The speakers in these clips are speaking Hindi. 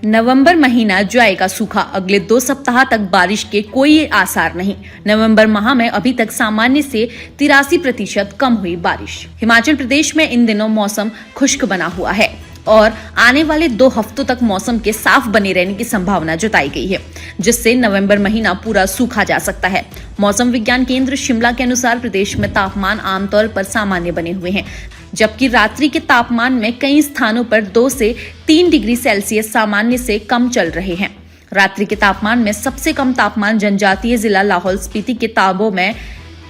नवंबर महीना जाएगा सूखा, अगले 2 सप्ताह तक बारिश के कोई आसार नहीं। नवंबर माह में अभी तक सामान्य से 83% कम हुई बारिश। हिमाचल प्रदेश में इन दिनों मौसम खुश्क बना हुआ है और आने वाले 2 हफ्तों तक मौसम के साफ बने रहने की संभावना जताई गई है, जिससे नवंबर महीना पूरा सूखा जा सकता है। मौसम विज्ञान केंद्र शिमला के अनुसार प्रदेश में तापमान आमतौर पर सामान्य बने हुए हैं, जबकि रात्रि के तापमान में कई स्थानों पर 2 से 3 डिग्री सेल्सियस सामान्य से कम चल रहे हैं। रात्रि के तापमान में सबसे कम तापमान जनजातीय जिला लाहौल स्पीति के ताबो में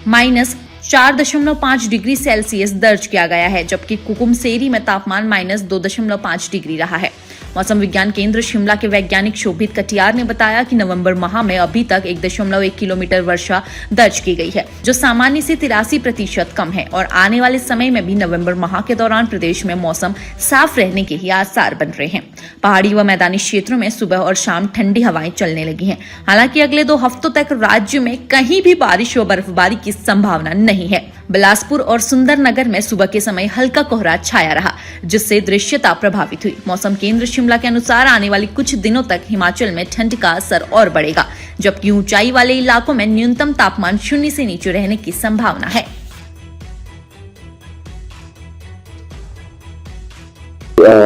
-4.5 डिग्री सेल्सियस दर्ज किया गया है, जबकि कुकुमसेरी में तापमान -2.5 डिग्री रहा है। मौसम विज्ञान केंद्र शिमला के वैज्ञानिक शोभित कटियार ने बताया कि नवंबर माह में अभी तक 1.1 किलोमीटर वर्षा दर्ज की गई है, जो सामान्य से 83% कम है और आने वाले समय में भी नवंबर माह के दौरान प्रदेश में मौसम साफ रहने के ही आसार बन रहे हैं। पहाड़ी व मैदानी क्षेत्रों में सुबह और शाम ठंडी हवाएं चलने लगी हैं। हालांकि अगले 2 हफ्तों तक राज्य में कहीं भी बारिश व बर्फबारी की संभावना नहीं है। बिलासपुर और सुंदरनगर में सुबह के समय हल्का कोहरा छाया रहा, जिससे दृश्यता प्रभावित हुई। मौसम केंद्र शिमला के अनुसार आने वाली कुछ दिनों तक हिमाचल में ठंड का असर और बढ़ेगा, जबकि ऊंचाई वाले इलाकों में न्यूनतम तापमान 0 से नीचे रहने की संभावना है।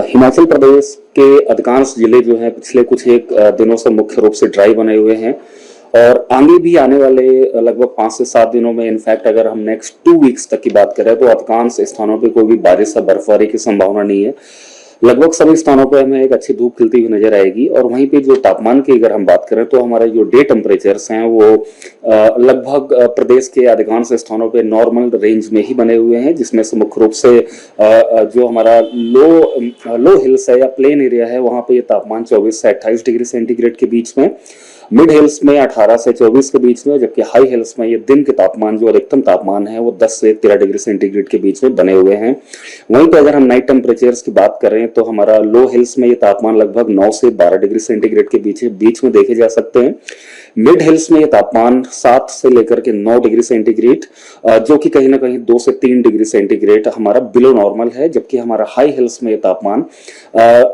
हिमाचल प्रदेश के अधिकांश जिले जो हैं पिछले कुछ एक दिनों से मुख्य रूप से ड्राई बने हुए हैं और आगे भी आने वाले लगभग 5 से 7 दिनों में इनफैक्ट अगर हम नेक्स्ट 2 वीक्स तक की बात करें तो अधिकांश स्थानों पे कोई भी बारिश या बर्फबारी की संभावना नहीं है। लगभग सभी स्थानों पे हमें एक अच्छी धूप खिलती हुई नजर आएगी और वहीं पे जो तापमान की अगर हम बात करें तो हमारे जो डे टेम्परेचर्स हैं वो लगभग प्रदेश के अधिकांश स्थानों पे नॉर्मल रेंज में ही बने हुए हैं, जिसमें से मुख्य रूप से जो हमारा लो हिल्स है या प्लेन एरिया है वहां पे ये तापमान 24 से 28 डिग्री सेंटीग्रेड के बीच में, मिड हिल्स में 18 से 24 के बीच में, जबकि हाई हिल्स में ये दिन के तापमान जो अधिकतम तापमान है वो 10 से 13 डिग्री सेंटीग्रेड के बीच में बने हुए हैं। वहीं पे अगर हम नाइट टेम्परेचर्स की बात करें तो हमारा लो हिल्स में ये तापमान लगभग 9 से 12 डिग्री सेंटीग्रेड के बीच में देखे जा सकते हैं। मिड हिल्स में ये तापमान 7 से लेकर के 9 डिग्री सेंटीग्रेड, जो कि कहीं ना कहीं 2 से 3 डिग्री सेंटीग्रेड हमारा बिलो नॉर्मल है, जबकि हमारा हाई हिल्स में ये तापमान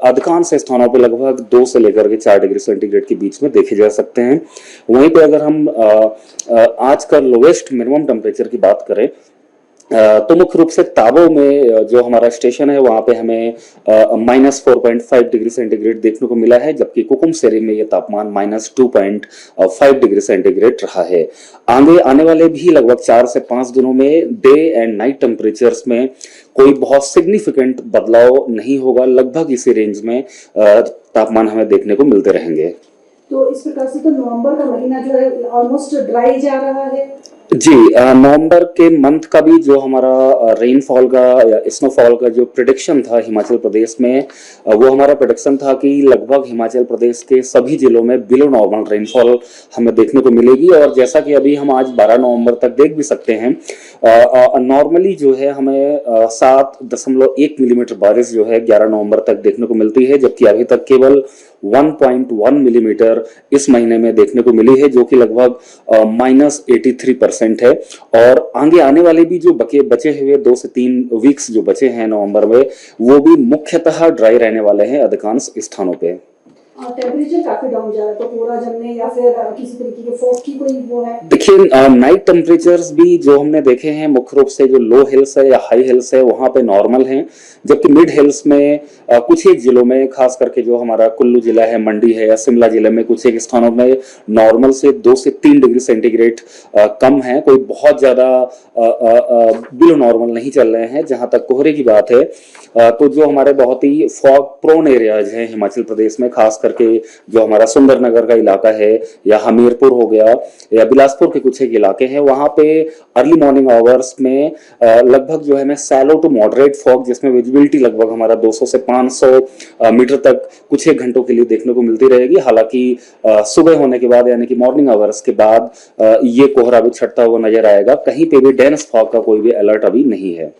अधिकांश स्थानों पे लगभग 2 से लेकर के 4 डिग्री सेंटीग्रेड के बीच में देखे जा सकते हैं। वहीं पे अगर हम आज का लोवेस्ट मिनिमम टेम्परेचर की बात करें तो मुख्य रूप से ताबो में जो हमारा स्टेशन है वहां पे हमें -4.5 डिग्री सेंटीग्रेड देखने को मिला है, जबकि कुकुमसेरी में ये तापमान -2.5 डिग्री सेंटीग्रेड रहा है। आने वाले भी लगभग 4 से 5 दिनों में डे एंड नाइट टेम्परेचर्स में कोई बहुत सिग्निफिकेंट बदलाव नहीं होगा, लगभग इसी रेंज में तापमान हमें देखने को मिलते रहेंगे। तो इस प्रकार से तो नवंबर का महीना जो है ऑलमोस्ट ड्राई जा रहा है। जी, नवंबर के मंथ का भी जो हमारा रेनफॉल का या स्नोफॉल का जो प्रेडिक्शन था हिमाचल प्रदेश में, वो हमारा प्रेडिक्शन था कि लगभग हिमाचल प्रदेश के सभी जिलों में बिलो नॉर्मल रेनफॉल हमें देखने को मिलेगी। और जैसा कि अभी हम आज 12 नवंबर तक देख भी सकते हैं, नॉर्मली जो है हमें 7.1 मिलीमीटर बारिश जो है 11 नवंबर तक देखने को मिलती है, जबकि अभी तक केवल 1.1 मिलीमीटर इस महीने में देखने को मिली है, जो कि लगभग -83% है। और आगे आने वाले भी जो बचे हुए 2 से 3 वीक्स जो बचे हैं नवंबर में, वो भी मुख्यतः ड्राई रहने वाले हैं अधिकांश स्थानों पे। टेम्परेचर काफी डाउन जा रहा है, तो कोहरा जमने या फिर किसी तरीके के फॉग की कोई वो है? देखिए, नाइट टेम्परेचर्स भी जो हमने देखे हैं मुख्य रूप से जो लो हिल्स है या हाई हिल्स है वहां पे नॉर्मल हैं, जबकि मिड हिल्स में कुछ एक जिलों में, खास करके जो हमारा कुल्लू जिला है, मंडी है या शिमला जिले में कुछ एक स्थानों में नॉर्मल से 2 से 3 डिग्री सेंटीग्रेड कम है। कोई बहुत ज्यादा बिलो नॉर्मल नहीं चल रहे हैं। जहां तक कोहरे की बात है तो जो हमारे बहुत ही फॉग प्रोन एरियाज हैं हिमाचल प्रदेश में, खास करके जो हमारा सुंदरनगर का इलाका है या हमीरपुर हो गया या बिलासपुर के कुछ एक इलाके हैं, वहां पे अर्ली मॉर्निंग आवर्स में लगभग जो है हमें सैलो टू मॉडरेट फॉग, जिसमें विजिबिलिटी लगभग हमारा 200 से 500 मीटर तक कुछ एक घंटों के लिए देखने को मिलती रहेगी। हालांकि सुबह होने के बाद यानी कि मॉर्निंग आवर्स के बाद ये कोहरा भी छटता हुआ नजर आएगा। कहीं पे भी डेंस फॉग का कोई भी अलर्ट अभी नहीं है।